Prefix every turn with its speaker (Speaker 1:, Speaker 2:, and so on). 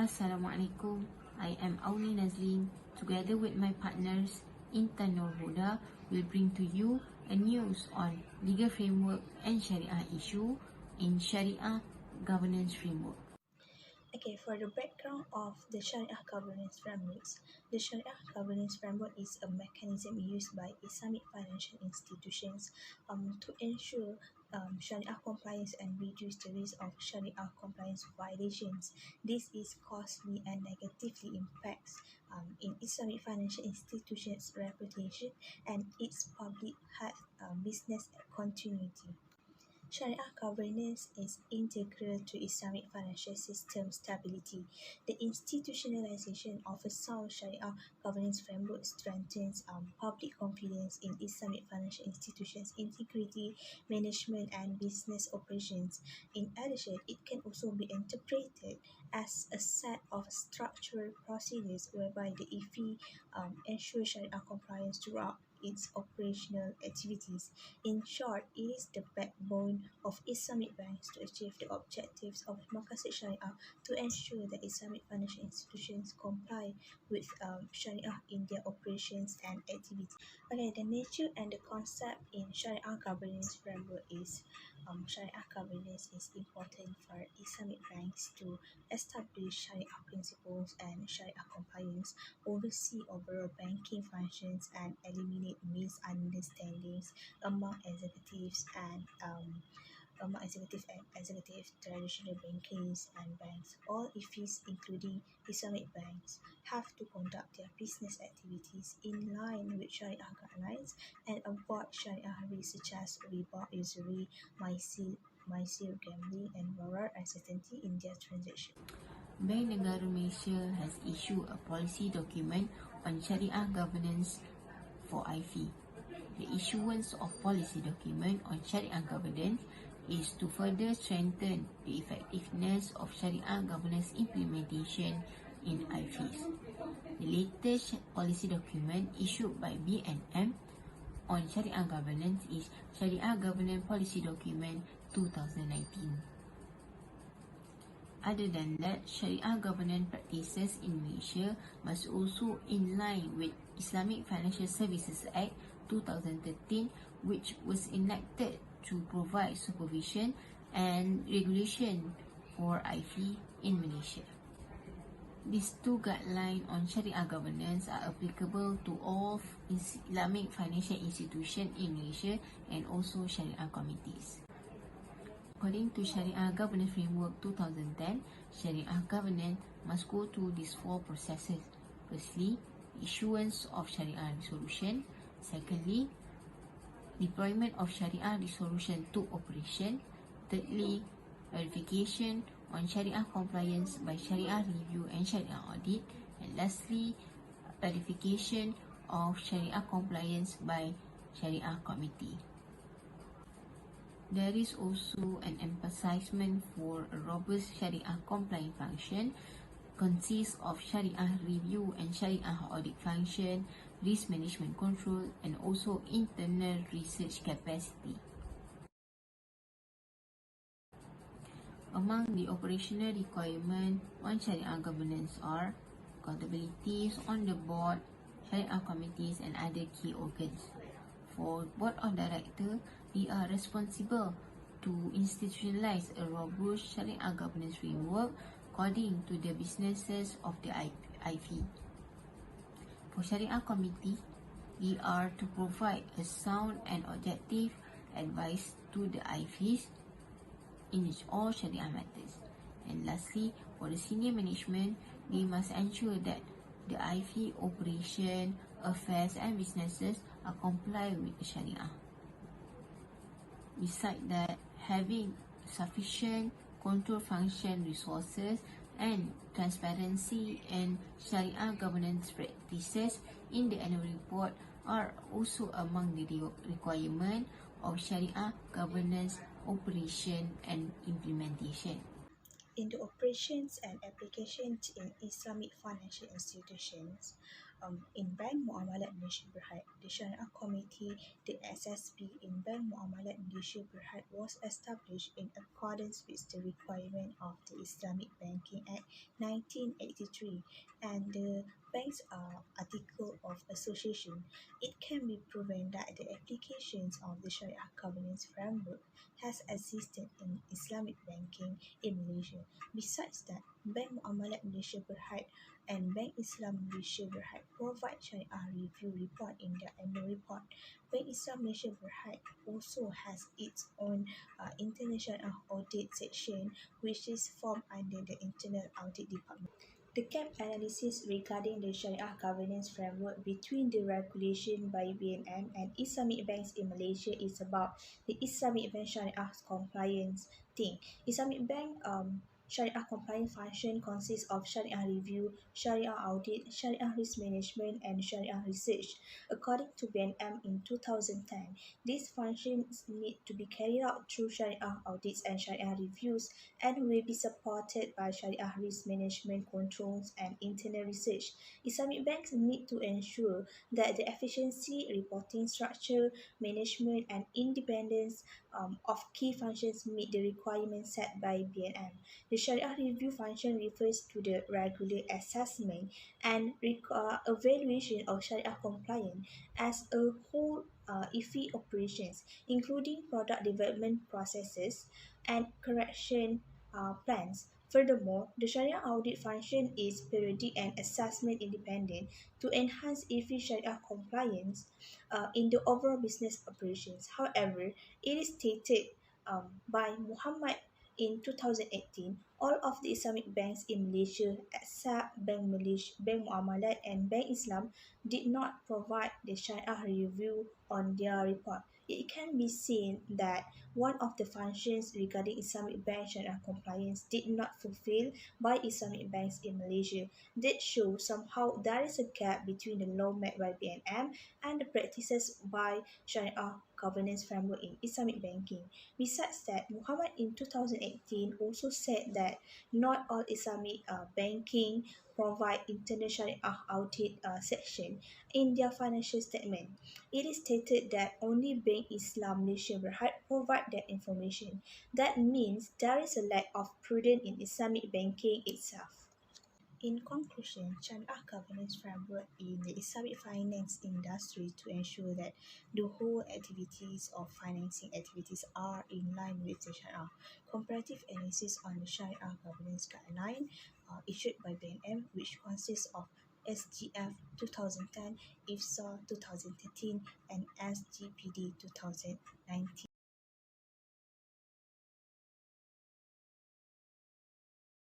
Speaker 1: Assalamualaikum. I am AUNI NAZLIEN. Together with my partners INTAN or HUDA will bring to you a news on legal framework and Shariah issue in Shariah governance framework.
Speaker 2: Okay, for the background of the Shariah governance frameworks, the Shariah governance framework is a mechanism used by Islamic financial institutions to ensure Shariah compliance and reduce the risk of Shariah compliance violations. This is costly and negatively impacts in Islamic financial institutions' reputation and its public health business continuity. Shariah governance is integral to Islamic financial system stability. The institutionalization of a sound Shariah governance framework strengthens public confidence in Islamic financial institutions' integrity, management, and business operations. In addition, it can also be interpreted as a set of structural procedures whereby the IFI ensures Shariah compliance throughout its operational activities. In short, it is the backbone of Islamic banks to achieve the objectives of Maqasid Shariah to ensure that Islamic financial institutions comply with Shariah in their operations and activities. Okay, the nature and the concept in Shariah governance framework is Shariah governance is important for Islamic banks to establish Shariah principles and Shariah compliance, oversee overall banking functions, and eliminate misunderstandings among executives and executive traditional banks and banks. All IFIs, including Islamic banks, have to conduct their business activities in line with Shariah guidelines and avoid Shariah risks such as riba, usury, maisir, gambling, and moral uncertainty in their transactions.
Speaker 1: Bank Negara Malaysia has issued a policy document on Shariah governance for IFI. The issuance of policy document on Shariah governance is to further strengthen the effectiveness of Shariah governance implementation in IFIs. The latest policy document issued by BNM on Shariah governance is Shariah Governance Policy Document 2019. Other than that, Shariah governance practices in Malaysia must also in line with Islamic Financial Services Act 2013, which was enacted to provide supervision and regulation for IFI in Malaysia. These two guidelines on Shariah governance are applicable to all Islamic financial institutions in Malaysia and also Shariah committees. According to Shariah Governance Framework 2010, Shariah governance must go through these four processes. Firstly, issuance of Shariah resolution. Secondly, deployment of Shariah resolution to operation. Thirdly, verification on Shariah compliance by Shariah review and Shariah audit. And lastly, verification of Shariah compliance by Shariah committee. There is also an emphasizement for a robust Shariah compliance function, consists of Shariah review and Shariah audit function, risk management control, and also internal research capacity. Among the operational requirements on Shariah governance are accountabilities on the board, Shariah committees, and other key organs. For Board of Directors, they are responsible to institutionalize a robust Shariah governance framework according to the businesses of the IFI. For Shariah Committee, they are to provide a sound and objective advice to the IFIs in all Shariah matters. And lastly, for the senior management, they must ensure that the IFI operation, affairs, and businesses are compliant with the Shariah. Besides that, having sufficient control function resources and transparency and Shariah governance practices in the annual report are also among the requirements of Shariah governance operation and implementation.
Speaker 2: In the operations and applications in Islamic financial institutions, In Bank Muamalat Malaysia Berhad, the Shariah Committee, the SSB in Bank Muamalat Malaysia Berhad was established in accordance with the requirement of the Islamic Banking Act 1983 and the Bank's Article of Association. It can be proven that the applications of the Shariah Governance Framework has existed in Islamic banking in Malaysia. Besides that, Bank Muamalat Malaysia Berhad and Bank Islam Malaysia Berhad provide Shariah review report in their annual report. Bank Islam Malaysia Berhad also has its own international audit section, which is formed under the Internal Audit Department. The gap analysis regarding the Shariah governance framework between the regulation by BNM and Islamic banks in Malaysia is about the Islamic Bank Shariah compliance thing. Islamic Bank Shariah compliance function consists of Shariah review, Shariah audit, Shariah risk management, and Shariah research. According to BNM in 2010, these functions need to be carried out through Shariah audits and Shariah reviews and will be supported by Shariah risk management controls and internal research. Islamic banks need to ensure that the efficiency, reporting structure, management, and independence of key functions meet the requirements set by BNM. The Shariah review function refers to the regular assessment and evaluation of Shariah compliance as a whole IFI operations, including product development processes and correction plans. Furthermore, the Shariah audit function is periodic and assessment independent to enhance IFI Shariah compliance in the overall business operations. However, it is stated by Muhammad in 2018, all of the Islamic banks in Malaysia except Bank Malaysia, Bank Muamalat and Bank Islam did not provide the Shariah review on their report. It can be seen that one of the functions regarding Islamic bank Shariah compliance did not fulfill by Islamic banks in Malaysia. That shows somehow there is a gap between the law made by BNM and the practices by Shariah governance framework in Islamic banking. Besides that, Muhammad in 2018 also said that not all Islamic banking provide internal Shariah audit section in their financial statement. It is stated that only Bank Islam Malaysia Berhad provide that information. That means there is a lack of prudence in Islamic banking itself. In conclusion, Shariah governance framework in the Islamic finance industry to ensure that the whole activities of financing activities are in line with the Shariah. Comparative analysis on the Shariah governance guideline issued by BNM, which consists of SGF 2010, IFSA 2013, and SGPD 2019.